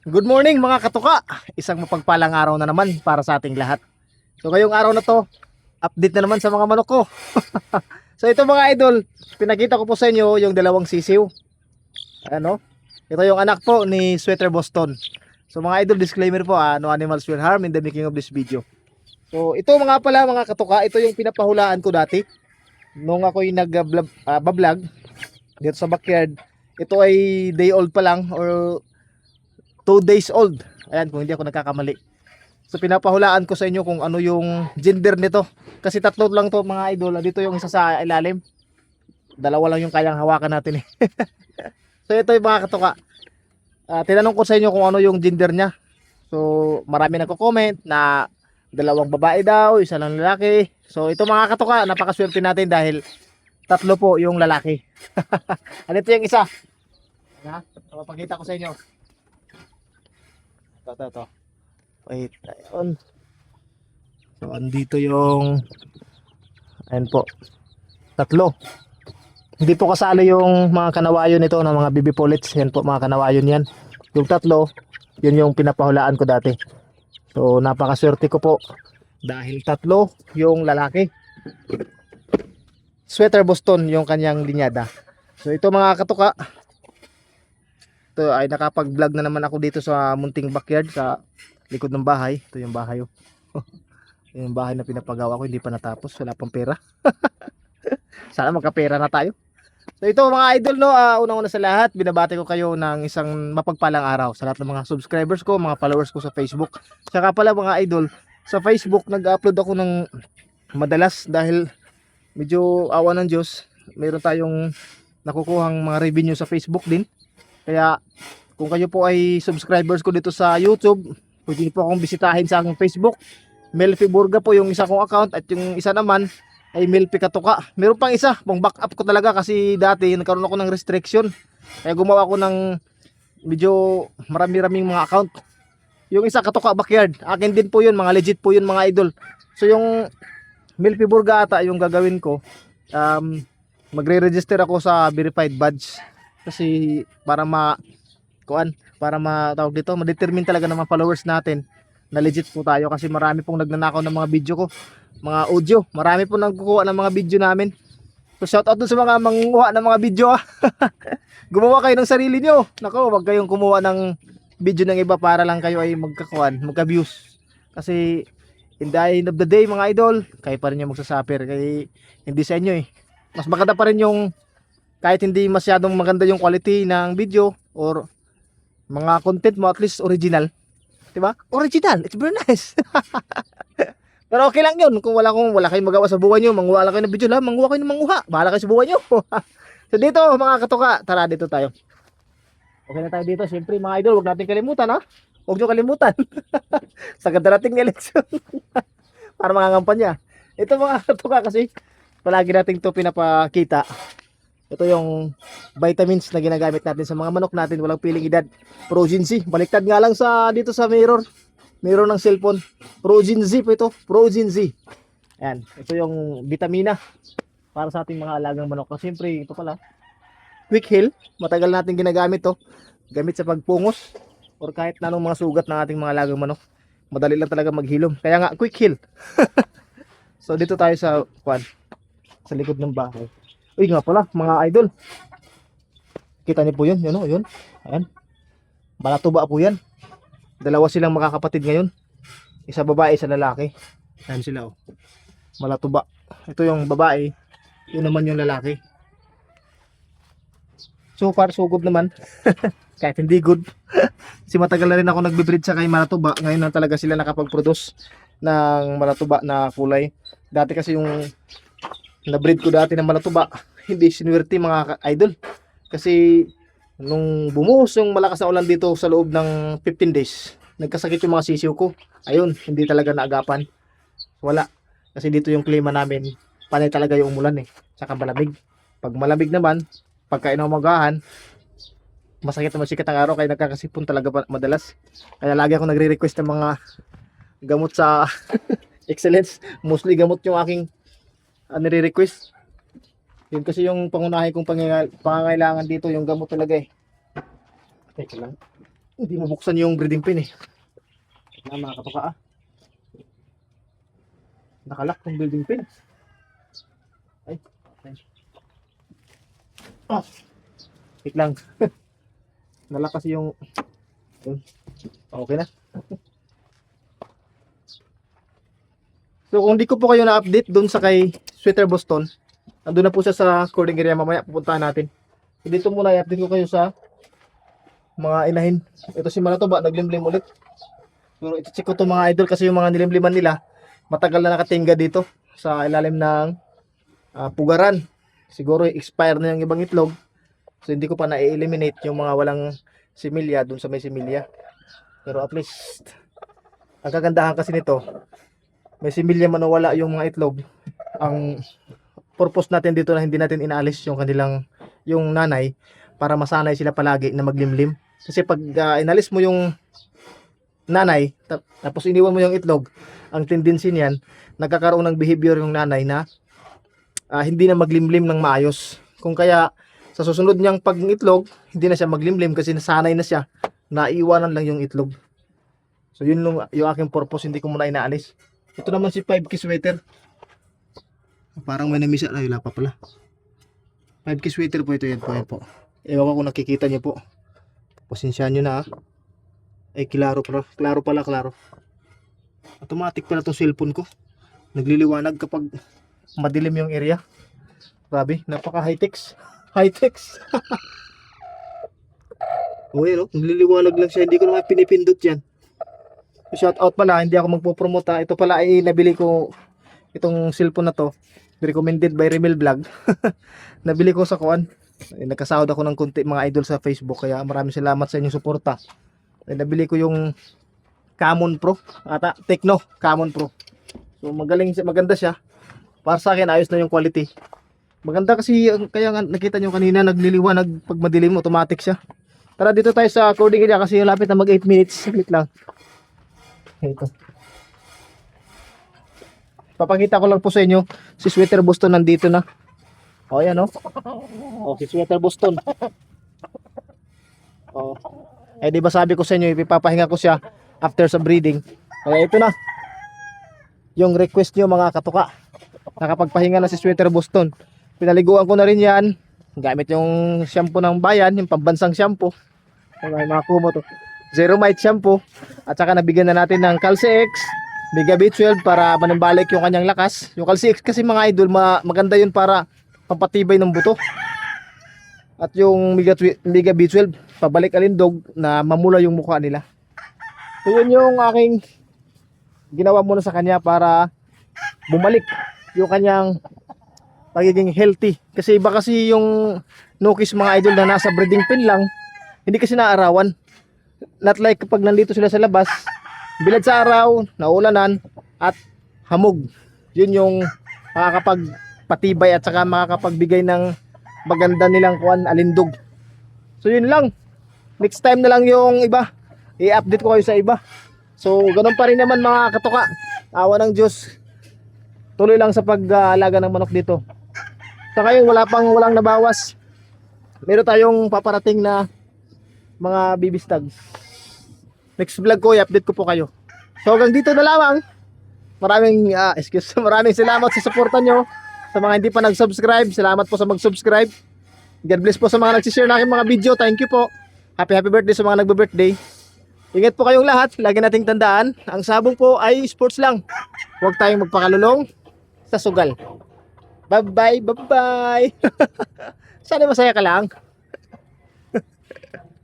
Good morning mga katuka. Isang mapagpalang araw na naman para sa ating lahat. So ngayong araw na to, update na naman sa mga manok ko. So ito mga idol, pinakita ko po sa inyo yung dalawang sisiw. Ano? Ito yung anak po ni Sweater Boston. So mga idol, disclaimer po, no animals will harm in the making of this video. So ito mga pala mga katuka, ito yung pinapahulaan ko dati. Nung ako'y nag-vlog dito sa backyard. Ito ay day old pa lang or 2 days old. Ayan, kung hindi ako nagkakamali. So pinapahulaan ko sa inyo kung ano yung gender nito. Kasi tatlo lang to mga idol. Dito yung isa sa ilalim. Dalawa lang yung kayang hawakan natin eh. So ito yung mga katuka. Tinanong ko sa inyo kung ano yung gender niya. So marami nagko-comment na dalawang babae daw, isa lang lalaki. So ito mga katuka, napakaswerte natin dahil tatlo po yung lalaki. Ano ito yung isa? Papakita ko sa inyo. Ito. Wait, ayun. So, andito yung ayan po. Tatlo. Hindi po kasali yung mga kanawayon nito ng mga baby pullets. Yan po mga kanawayon yan. Yung tatlo, yun yung pinapahulaan ko dati. So, napakaswerte ko po. Dahil tatlo yung lalaki. Sweater Boston yung kanyang linyada. So, ito mga katuka. Ito ay nakapag-vlog na naman ako dito sa munting backyard sa likod ng bahay. Ito yung bahay oh. Yung bahay na pinapagawa ko, hindi pa natapos, wala pang pera. Sana magkapera na tayo. So ito mga idol no, una-una sa lahat, binabati ko kayo ng isang mapagpalang araw sa lahat ng mga subscribers ko, mga followers ko sa Facebook. Saka pala mga idol, sa Facebook nag-upload ako ng madalas dahil medyo awa ng Diyos, meron tayong nakukuhang mga revenue sa Facebook din. Kaya kung kayo po ay subscribers ko dito sa YouTube, pwede po akong bisitahin sa aking Facebook. Melfi Burga po yung isa kong account at yung isa naman ay Melfi Katuka. Meron pang isa, pang backup ko talaga kasi dati nagkaroon ako ng restriction. Kaya gumawa ako ng medyo marami-raming mga account. Yung isa Katuka Backyard, akin din po yun, mga legit po yun mga idol. So yung Melfi Burga ata yung gagawin ko, magre-register ako sa verified badge. Kasi para tawag dito, ma-determine talaga ng mga followers natin na legit po tayo kasi marami pong nagnanakaw ng mga video ko, mga audio. Marami pong nagkukuha ng mga video namin. So shout out dun sa mga manguha ng mga video Gumawa kayo ng sarili nyo. Nako, wag kayong kumuha ng video ng iba para lang kayo ay magka-views. Kasi in the end of the day mga idol, kayo pa rin yung magsasuffer. Kaya hindi sa inyo eh. Mas maganda pa rin yung kahit hindi masyadong maganda yung quality ng video or mga content mo, at least original. Diba? Original, it's very nice. Pero okay lang yun. Kung wala kayong magawa sa buhay nyo, manguha lang kayo ng video lang, manguha kayo ng manguha. Bahala kayo sa buhay nyo. So dito mga katuka, tara dito tayo. Okay na tayo dito. Siyempre mga idol, huwag natin kalimutan ha. Huwag nyo kalimutan. Sa darating na eleksyon. Para mangangampanya. Ito mga katuka kasi, palagi natin ito pinapakita. Ito yung vitamins na ginagamit natin sa mga manok natin, walang piling edad. Progency, baliktad nga lang sa dito sa mirror ng cellphone. Progency po ito, Progency. Ayan, ito yung vitamina para sa ating mga alagang manok. Kasi siyempre, ito pala, Quick Heal, matagal natin ginagamit to. Gamit sa pagpungos or kahit na anong mga sugat ng ating mga alagang manok. Madali lang talaga maghilom. Kaya nga, Quick Heal. So dito tayo sa likod ng bahay. Uy nga pala mga idol. Kita niyo po yun, yun. Ayan. Malatuba po yan. Dalawa silang makakapatid ngayon. Isa babae, isa lalaki. Ayan sila oh. Malatuba. Ito yung babae. Yun naman yung lalaki. So far so good naman. Kahit hindi good. Kasi matagal na rin ako nagbe-breed sa kay malatuba. Ngayon na talaga sila nakapag-produce ng malatuba na kulay. Dati kasi yung na-breed ko dati ng malatuba, hindi sinuwerte mga idol. Kasi nung bumuhos yung malakas na ulan dito sa loob ng 15 days, nagkasakit yung mga sisiw ko. Ayun, hindi talaga naagapan. Wala. Kasi dito yung klima namin, panay talaga yung umulan eh. Saka malamig. Pag malamig naman, pagka inumagahan, masakit na masikat ang araw kaya nagkakasipon talaga madalas. Kaya lagi ako nagre-request ng mga gamot sa Excellence. Mostly gamot yung aking nire-request. Yun kasi yung pangunahin kong pangangailangan dito, yung gamot talaga eh. Teka lang. Hindi mabuksan yung breeding pin eh. Na mga katuka Nakalak yung breeding pin. Ay. Wait lang. Nalakas yung okay na. So kung di ko po kayo na-update doon sa kay Sweater Boston, andun na po siya sa recording area, mamaya pupuntahan natin. So, dito muna i-update ko kayo sa mga inahin. Ito si Manato ba naglimlim ulit. Pero iti-check ko to mga idol kasi yung mga nilimliman nila matagal na nakatingga dito sa ilalim ng pugaran. Siguro expire na yung ibang itlog. So hindi ko pa na-eliminate yung mga walang similya dun sa may similya. Pero at least ang kagandahan kasi nito, may similya man o wala yung mga itlog. Ang purpose natin dito na hindi natin inaalis yung kanilang yung nanay para masanay sila palagi na maglimlim. Kasi pag inalis mo yung nanay tapos iniwan mo yung itlog, ang tendency niyan nagkakaroon ng behavior yung nanay na hindi na maglimlim ng maayos. Kung kaya sa susunod niyang pag-itlog, hindi na siya maglimlim kasi nasanay na siya, naiiwanan lang yung itlog. So yun yung aking purpose, hindi ko muna inaalis. Ito naman si 5K sweater. Parang may namisa na, wala pa pala. 5K sweater po ito, yan po, yan po. Ewan ko kung nakikita niyo po. Pasensyahan nyo na Ay klaro pala, klaro. Automatic pala itong cellphone ko. Nagliliwanag kapag madilim yung area. Grabe, napaka high-tech. High-tech. O yan o, nagliliwanag lang siya. Hindi ko naman pinipindot yan. Shout out pala, hindi ako magpo-promote ha. Ito pala ay nabili ko itong cellphone na to. Recommended by Remel Vlog. Nabili ko sa kuan. Nagkasahod ako ng konti mga idol sa Facebook. Kaya maraming salamat sa inyong suporta. Nabili ko yung Camon Pro. Tecno Camon Pro. So maganda siya. Para sa akin ayos na yung quality. Maganda kasi kaya nga nakita nyo kanina nagliliwanag pag madilim automatic siya. Tara dito tayo sa recording area kasi lapit na mag 8 minutes. Saglit lang. Ito. Papakita ko lang po sa inyo si Sweater Boston nandito na. O yan o. O si Sweater Boston. O. Eh di ba sabi ko sa inyo ipapahinga ko siya after sa breeding. Kaya ito na. Yung request nyo mga katuka. Nakapagpahinga na si Sweater Boston. Pinaliguan ko na rin yan. Gamit yung shampoo ng bayan, yung pambansang shampoo. May mga kumo to. Zero Mite shampoo. At saka nabigyan na natin ng Calci X, Mega B12 para manimbalik yung kanyang lakas. Yung Calci X kasi mga idol, maganda yun para pampatibay ng buto. At yung Mega B12, pabalik alindog na mamula yung mukha nila. So yun yung aking ginawa muna sa kanya para bumalik yung kanyang pagiging healthy. Kasi iba kasi yung Nokis mga idol na nasa breeding pen lang, hindi kasi naarawan. Not like kapag nandito sila sa labas, bilad sa araw, naulanan, at hamog. Yun yung makakapagpatibay at saka makakapagbigay ng maganda nilang alindog. So yun lang. Next time na lang yung iba. I-update ko kayo sa iba. So ganun pa rin naman mga katuka. Awa ng Diyos. Tuloy lang sa pag-alaga ng manok dito. Sa ngayon walang nabawas. Meron tayong paparating na mga baby stags. Next vlog ko, i-update ko po kayo. So hanggang dito na lamang. Maraming salamat sa suporta nyo. Sa mga hindi pa nag-subscribe, salamat po sa mag-subscribe. God bless po sa mga nag-share na aking mga video. Thank you po. Happy birthday sa mga nagbe-birthday. Ingat po kayong lahat. Lagi nating tandaan, ang sabong po ay sports lang. Huwag tayong magpakalulong sa sugal. Bye-bye. Sana masaya ka lang.